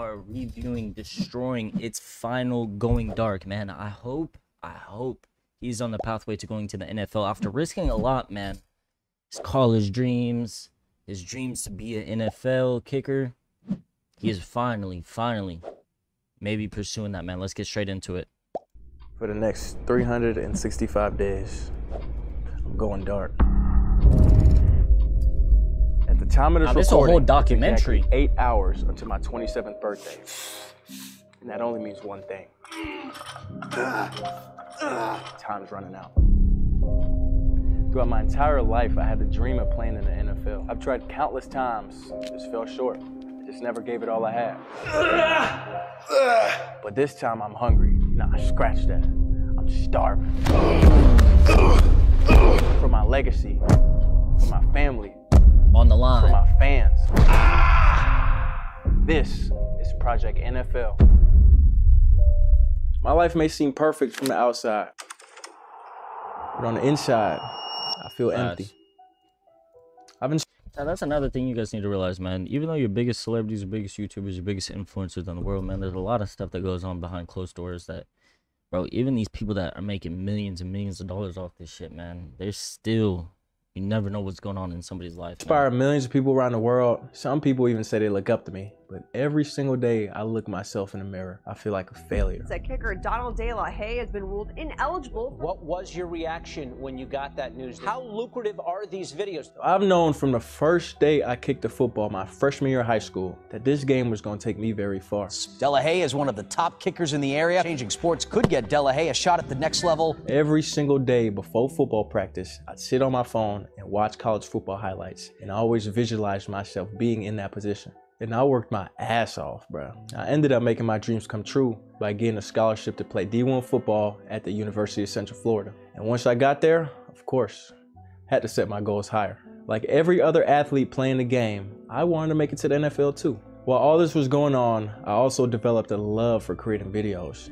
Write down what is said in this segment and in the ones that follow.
are reviewing Destroying its final Going Dark, man. I hope he's on the pathway to going to the NFL after risking a lot, man. His college dreams, his dreams to be an NFL kicker. He is finally maybe pursuing that, man. Let's get straight into it. For the next 365 days, I'm going dark. At the time of this recording, this is a whole documentary. Exactly 8 hours until my 27th birthday. And that only means one thing. Time's running out. Throughout my entire life, I had the dream of playing in the NFL. I've tried countless times, just fell short. I just never gave it all I had. But this time I'm hungry. Nah, scratch that. I'm starving. For my legacy, for my family, on the line, for my fans. This is Project NFL. My life may seem perfect from the outside, but on the inside, I feel empty. Now, that's another thing you guys need to realize, man. Even though your biggest celebrities, your biggest YouTubers, your biggest influencers in the world, man, there's a lot of stuff that goes on behind closed doors that, bro, even these people that are making millions and millions of dollars off this shit, man, they're still, you never know what's going on in somebody's life. Inspire millions of people around the world. Some people even say they look up to me. But every single day I look myself in the mirror, I feel like a failure. That kicker Donald De La Haye has been ruled ineligible. What was your reaction when you got that news? How lucrative are these videos? I've known from the first day I kicked the football my freshman year of high school that this game was going to take me very far. De La Haye is one of the top kickers in the area. Changing sports could get De La Haye a shot at the next level. Every single day before football practice, I'd sit on my phone and watch college football highlights, and I always visualized myself being in that position. And I worked my ass off, bro. I ended up making my dreams come true by getting a scholarship to play D1 football at the University of Central Florida. And once I got there, of course, had to set my goals higher. Like every other athlete playing the game, I wanted to make it to the NFL too. While all this was going on, I also developed a love for creating videos.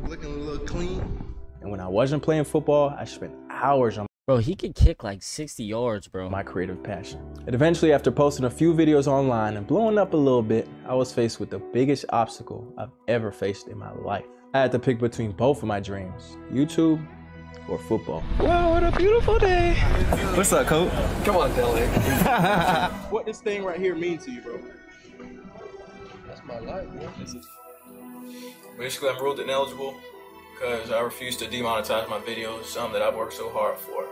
Looking a little clean. And when I wasn't playing football, I spent hours on bro, he could kick like 60 yards, bro. my creative passion. And eventually, after posting a few videos online and blowing up a little bit, I was faced with the biggest obstacle I've ever faced in my life. I had to pick between both of my dreams, YouTube or football. Wow, what a beautiful day. What's up, Coach? Come on, Dele. What this thing right here mean to you, bro? That's my life, bro. Basically, I'm ruled ineligible because I refuse to demonetize my videos, something that I've worked so hard for.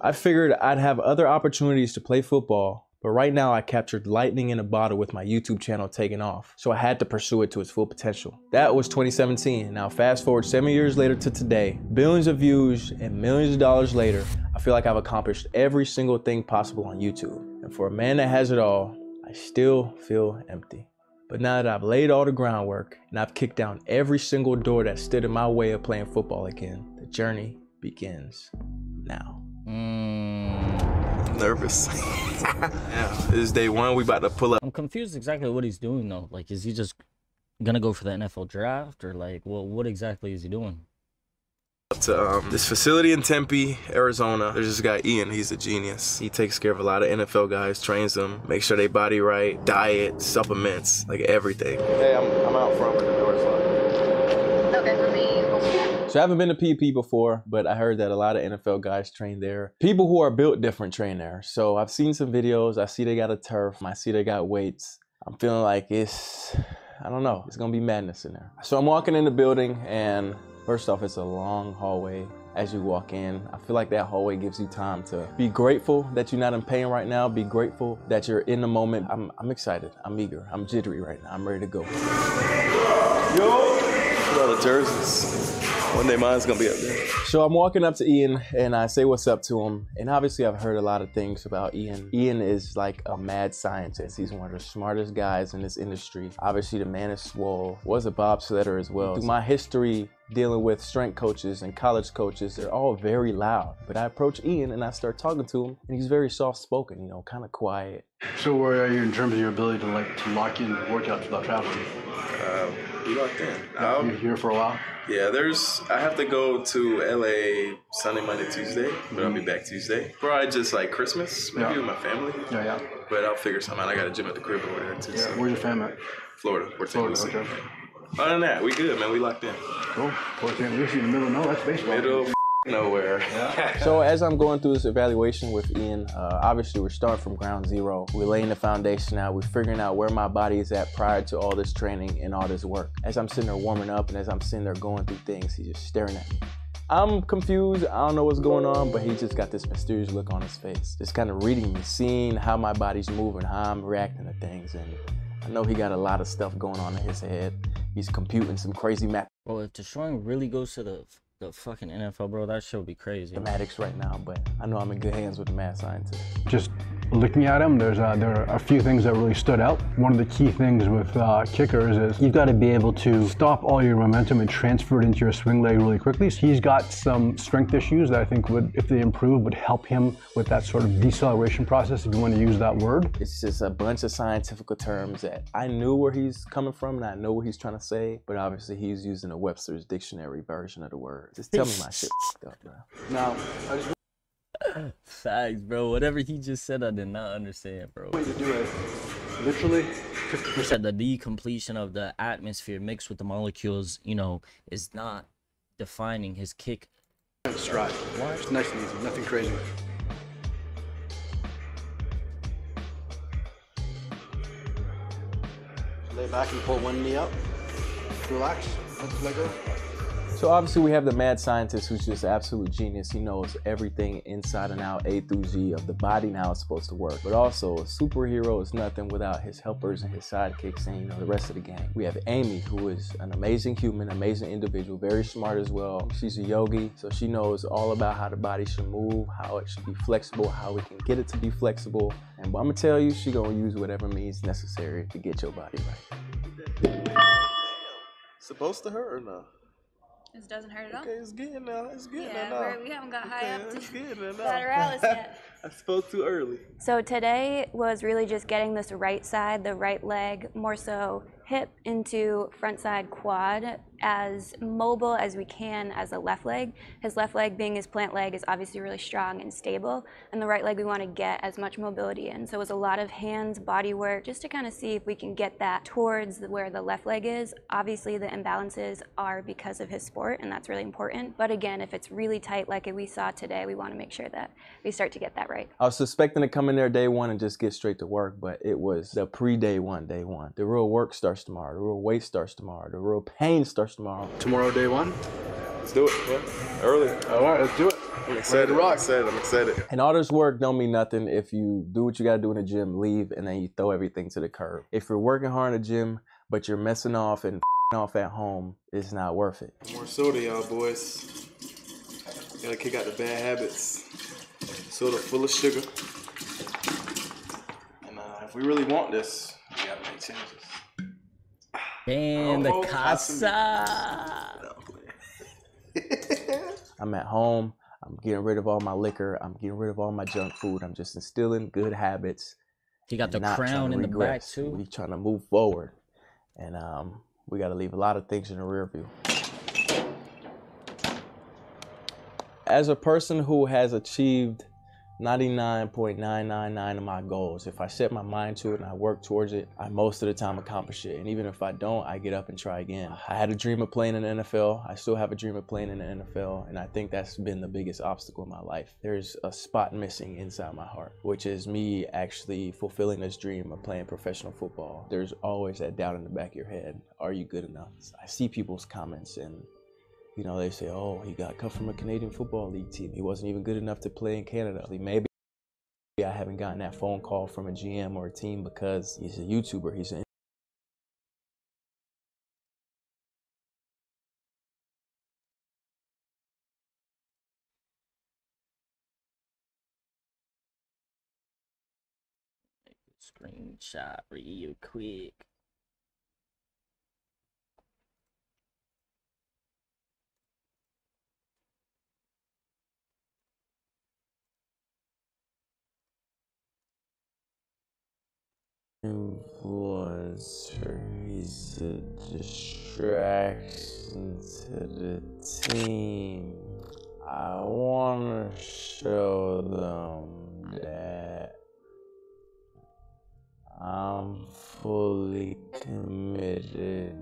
I figured I'd have other opportunities to play football, but right now I captured lightning in a bottle with my YouTube channel taking off, so I had to pursue it to its full potential. That was 2017. Now fast forward 7 years later to today, billions of views and millions of dollars later, I feel like I've accomplished every single thing possible on YouTube. And for a man that has it all, I still feel empty. But now that I've laid all the groundwork and I've kicked down every single door that stood in my way of playing football again, the journey begins now. Nervous. Yeah, this is day one. We about to pull up. I'm confused exactly what he's doing though. Like, is he just gonna go for the NFL draft, or like, well, what exactly is he doing? To this facility in Tempe, Arizona. There's this guy Ian. He's a genius. He takes care of a lot of NFL guys, trains them, makes sure they body right, diet, supplements, like everything. Hey, I'm out front with the doors locked. Okay, for me. So I haven't been to PP before, but I heard that a lot of NFL guys train there. People who are built different train there. So I've seen some videos. I see they got a turf. I see they got weights. I'm feeling like I don't know, it's gonna be madness in there. So I'm walking in the building, and first off, it's a long hallway as you walk in. I feel like that hallway gives you time to be grateful that you're not in pain right now. Be grateful that you're in the moment. I'm excited. I'm eager. I'm jittery right now. I'm ready to go. Yo! All the jerseys. One day mine's gonna be up there. So I'm walking up to Ian and I say what's up to him. And obviously I've heard a lot of things about Ian. Ian is like a mad scientist. He's one of the smartest guys in this industry. Obviously the man is swole, was a bobsledder as well. Through my history dealing with strength coaches and college coaches, they're all very loud. But I approach Ian and I start talking to him, and he's very soft-spoken, you know, kind of quiet. So where are you in terms of your ability to lock in workouts without traveling? We locked in. You're here for a while? Yeah, I have to go to LA Sunday, Monday, Tuesday, but I'll be back Tuesday. Probably just like Christmas, maybe with my family. Yeah. But I'll figure something out. I got a gym at the crib over there too. Yeah. So. Where's your fam at? Florida. We're Florida, Lucie. okay. Other than that, we good, man. We locked in. Cool. Port St. Lucie in the middle of nowhere. That's baseball. Middle of nowhere. So as I'm going through this evaluation with Ian, obviously we're starting from ground zero. We're laying the foundation out. We're figuring out where my body is at prior to all this training and all this work. As I'm sitting there warming up and as I'm sitting there going through things, he's just staring at me. I'm confused. I don't know what's going on, but he just got this mysterious look on his face. Just kind of reading me, seeing how my body's moving, how I'm reacting to things. And I know he got a lot of stuff going on in his head. He's computing some crazy Bro, if Destroying really goes to the fucking NFL, bro, that shit would be crazy. mathematics right now, but I know I'm in good hands with the math scientist. Just looking at him, there are a few things that really stood out. One of the key things with kickers is you've got to be able to stop all your momentum and transfer it into your swing leg really quickly. So he's got some strength issues that I think would, if they improve, would help him with that sort of deceleration process, if you want to use that word. It's just a bunch of scientific terms that I knew where he's coming from and I know what he's trying to say, but obviously he's using a Webster's dictionary version of the word. Just tell me my shit up, bro. Now, I just Facts, bro. Whatever he just said, I did not understand, bro. want you to do it literally 50%. The decompletion of the atmosphere mixed with the molecules, you know, is not defining his kick. Stride. It's nice and easy, nothing crazy. Lay back and pull one knee up. Relax. Let the leg go. So obviously we have the mad scientist who's just absolute genius. He knows everything inside and out, A through Z of the body and how it's supposed to work. But also a superhero is nothing without his helpers and his sidekicks and, you know, the rest of the gang. We have Amy, who is an amazing human, amazing individual, very smart as well. She's a yogi, so she knows all about how the body should move, how it should be flexible, how we can get it to be flexible. And I'm gonna tell you, she's gonna use whatever means necessary to get your body right. Supposed to hurt or no? This doesn't hurt at all. Okay, it's good now. It's good Yeah, now. we haven't got high up to It's good now. lateralis yet. I spoke too early. So today was really just getting this right side, the right leg, more so hip into front side quad, as mobile as we can as a left leg. His left leg, being his plant leg, is obviously really strong and stable, and the right leg we want to get as much mobility in. So it was a lot of hands, body work, just to kind of see if we can get that towards where the left leg is. Obviously the imbalances are because of his sport, and that's really important. But again, if it's really tight like we saw today, we want to make sure that we start to get that right. I was suspecting to come in there day one and just get straight to work, but it was the pre-day one, day one. The real work starts tomorrow. The real weight starts tomorrow. The real pain starts tomorrow. Tomorrow, day one? Let's do it. Yeah. Early. All right, let's do it. I'm excited. Rock. I'm excited. And all this work don't mean nothing if you do what you gotta do in the gym, leave, and then you throw everything to the curb. If you're working hard in the gym, but you're messing off and off at home, it's not worth it. More soda, y'all boys. Gotta kick out the bad habits. Soda full of sugar. And if we really want this, we gotta make changes. Damn, the casa. I'm at home. I'm getting rid of all my liquor. I'm getting rid of all my junk food. I'm just instilling good habits. He got the not trying crown to in the back regress. too. We trying to move forward, and we got to leave a lot of things in the rear view. As a person who has achieved 99.999 of my goals, if I set my mind to it and I work towards it, I most of the time accomplish it. And even if I don't, I get up and try again. I had a dream of playing in the NFL. I still have a dream of playing in the NFL. And I think that's been the biggest obstacle in my life. There's a spot missing inside my heart, which is me actually fulfilling this dream of playing professional football. There's always that doubt in the back of your head. Are you good enough? I see people's comments and you know, they say, oh, he got cut from a Canadian Football League team. He wasn't even good enough to play in Canada. Maybe I haven't gotten that phone call from a GM or a team because he's a YouTuber. He's an Screenshot real quick. influencer. He's a distraction to the team. I want to show them that I'm fully committed.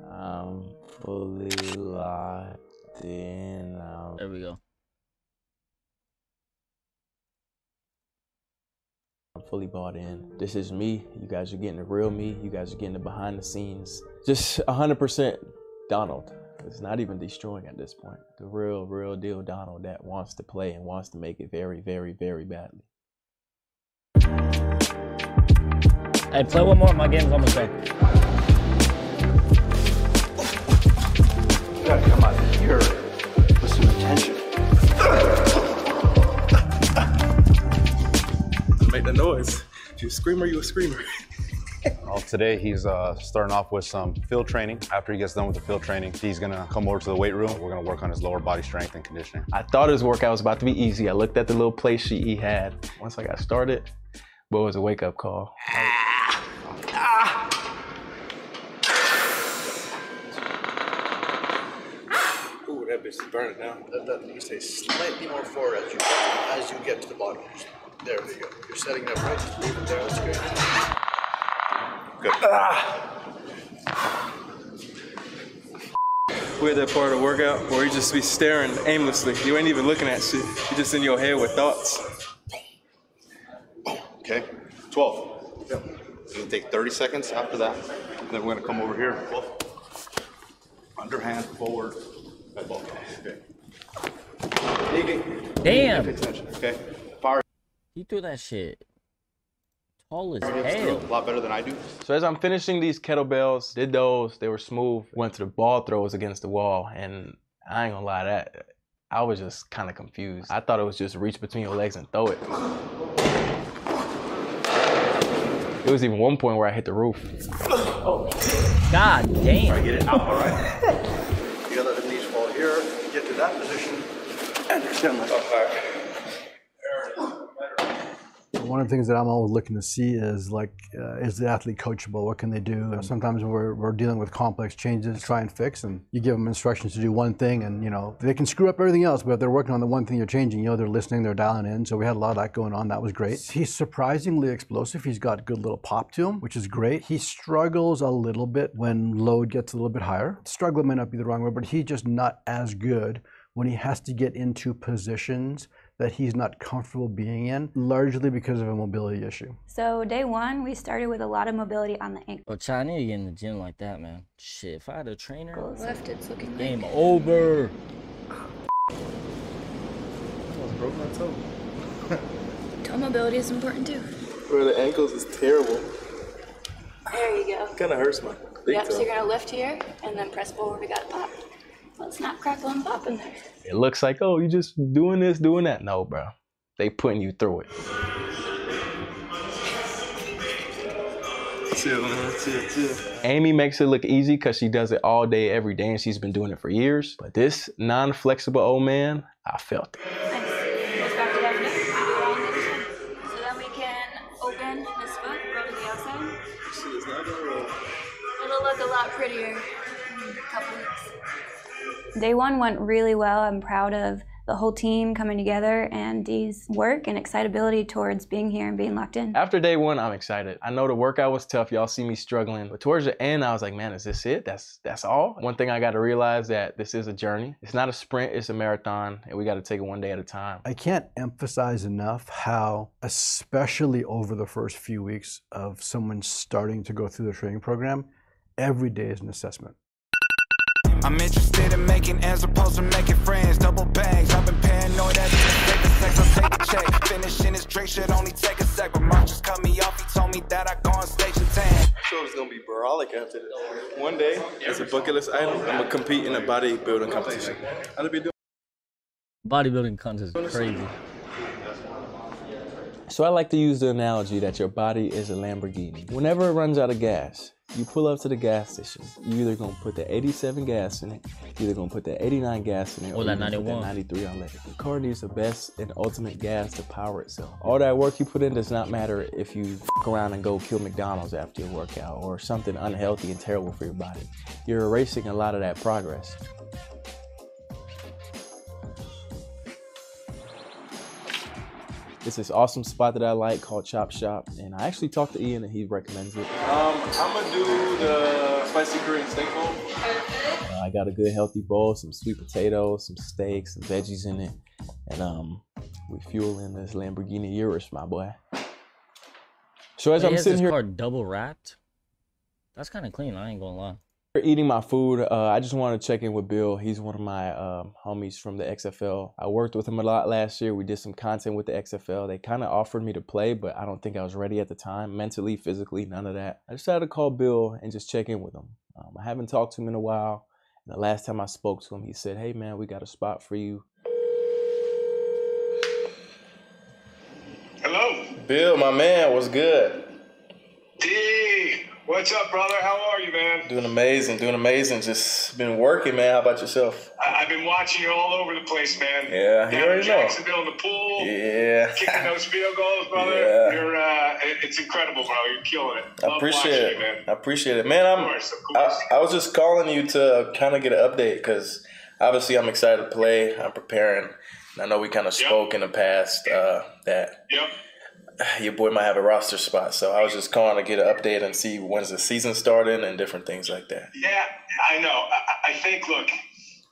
I'm fully locked in. There we go. I'm fully bought in. This is me. You guys are getting the real me. You guys are getting the behind the scenes. Just 100% Donald. It's not even destroying at this point. The real deal Donald that wants to play and wants to make it very, very, very badly. Hey, play one more. My game's almost done. You gotta come out here with some attention. Make the noise. If you're a screamer, you're a screamer. Well, today he's starting off with some field training. After he gets done with the field training, he's gonna come over to the weight room. We're gonna work on his lower body strength and conditioning. I thought his workout was about to be easy. I looked at the little play sheet he had. Once I got started, boy, it was a wake-up call. Ooh, that bitch is burning now. You stay slightly more forward as you get to the bottom. There you go. You're setting it up right. Just leave it there. That's good. Good. We're at that part of the workout where you just be staring aimlessly. You ain't even looking at shit. You're just in your head with thoughts. Okay, 12. Yep. It's gonna take 30 seconds after that. Then we're gonna come over here. Underhand, forward. Okay. Damn. Pay attention, okay? Fire. He threw that shit tall as A hell. lot better than I do. So as I'm finishing these kettlebells, did those, they were smooth, went to the ball throws against the wall, and I ain't gonna lie, that I was just kind of confused. I thought it was just reach between your legs and throw it. There was even one point where I hit the roof. Oh, God damn. All right, get it out, all right. You gotta let the knees fall here, get to that position, and extend like that. One of the things that I'm always looking to see is is the athlete coachable? What can they do? Sometimes we're dealing with complex changes to try and fix, and you give them instructions to do one thing, and they can screw up everything else, but if they're working on the one thing you're changing, they're listening, they're dialing in. So we had a lot of that going on. That was great. He's surprisingly explosive. He's got good little pop to him, which is great. He struggles a little bit when load gets a little bit higher. Struggle may not be the wrong word, but he's just not as good when he has to get into positions that he's not comfortable being in, largely because of a mobility issue. So day one, we started with a lot of mobility on the ankle. Oh, Chai, I need to get in the gym like that, man. Shit, if I had a trainer, Left, it's looking like. game over. Almost broke my toe. Toe mobility is important too. Bro, the ankles is terrible. There you go. Kinda hurts my big Yep, toe. so you're gonna lift here and then press forward. We got it pop. Let's not crackle and pop in there. It looks like, oh, you just doing this, doing that. No, bro. They putting you through it. Chill, man. Chill. Amy makes it look easy because she does it all day, every day, and she's been doing it for years. But this non-flexible old man, I felt it. Nice. Goes back to that knee. Do it all on the other side. So then we can open this foot, roll to the outside. Shit is not gonna roll. It'll look a lot prettier in a couple weeks. Day one went really well. I'm proud of the whole team coming together and Dee's work and excitability towards being here and being locked in. After day one, I'm excited. I know the workout was tough. Y'all see me struggling. But towards the end, I was like, man, is this it? That's all? One thing I got to realize that this is a journey. It's not a sprint, it's a marathon. And we got to take it one day at a time. I can't emphasize enough how, especially over the first few weeks of someone starting to go through the training program, every day is an assessment. I'm interested in making ends opposed to making friends. Double bangs, I've been paranoid that it's sex, I'll take a check. Finishing this drink should only take a sec, but Mark just cut me off. He told me that I go on station 10. Show's gonna be brolic after this. One day, as a bucket list item, I'm gonna compete in a bodybuilding competition. I'll be doing Bodybuilding contest is crazy. So I like to use the analogy that your body is a Lamborghini. Whenever it runs out of gas, You pull up to the gas station. You either gonna put the 87 gas in it, you're either gonna put the 89 gas in it, or that you're gonna 91. put that 93 unleaded. The car needs the best and ultimate gas to power itself. All that work you put in does not matter if you f around and go kill McDonald's after your workout or something unhealthy and terrible for your body. You're erasing a lot of that progress. It's this awesome spot that I like called Chop Shop, and I actually talked to Ian and he recommends it. I'm gonna do the spicy Korean steak bowl. I got a good healthy bowl, some sweet potatoes, some steaks, some veggies in it, and we fueling this Lamborghini Urus, my boy. So as I'm sitting here, car double wrapped. That's kind of clean. I ain't gonna lie. Eating my food, I just want to check in with Bill. He's one of my homies from the XFL. I worked with him a lot last year. We did some content with the XFL. They kind of offered me to play, but I don't think I was ready at the time, mentally, physically, none of that. I decided to call Bill and just check in with him. I haven't talked to him in a while. And the last time I spoke to him, he said, "Hey man, we got a spot for you." Hello? Bill, my man, what's good? D, what's up, brother? How are you, man? Doing amazing, doing amazing. Just been working, man. How about yourself? I've been watching you all over the place, man. Yeah, you already know. Jacksonville in the pool. Yeah. Kicking those field goals, brother. Yeah. You're, it's incredible, bro. You're killing it. I Love appreciate watching it. you, man. I appreciate it, man. Of course. I was just calling you to kind of get an update because obviously I'm excited to play. I'm preparing. And I know we kind of spoke in the past that your boy might have a roster spot. So I was just calling to get an update and see when's the season starting and different things like that. Yeah, I know. I think, look,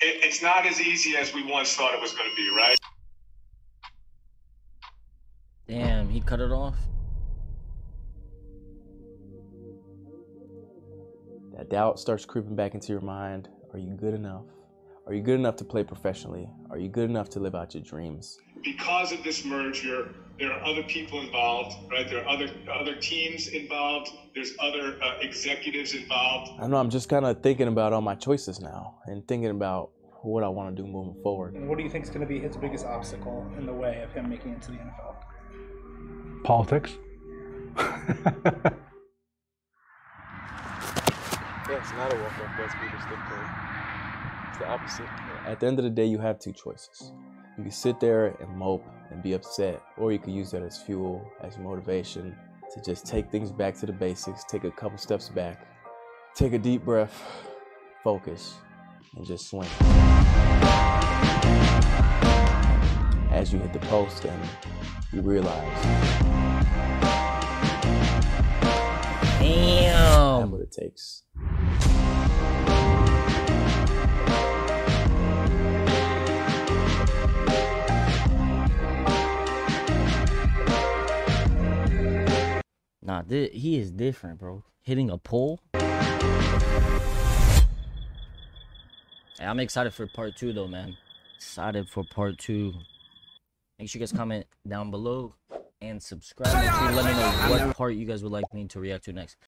it's not as easy as we once thought it was going to be, right? Damn, he cut it off. That doubt starts creeping back into your mind. Are you good enough? Are you good enough to play professionally? Are you good enough to live out your dreams? Because of this merger, there are other people involved, right? There are other teams involved. There's other executives involved. I know I'm just kind of thinking about all my choices now and thinking about what I want to do moving forward. And what do you think is going to be his biggest obstacle in the way of him making it to the NFL? Politics. Yeah, it's not a walk-off best people still play. It's the opposite. At the end of the day, you have two choices. You can sit there and mope and be upset, or you can use that as fuel, as motivation to just take things back to the basics, take a couple steps back, take a deep breath, focus, and just swing. As you hit the post and you realize, damn, that's what it takes. Nah, he is different, bro. Hitting a pole. Hey, I'm excited for part 2, though, man. Excited for part 2. Make sure you guys comment down below and subscribe. Make sure you let me know what part you guys would like me to react to next.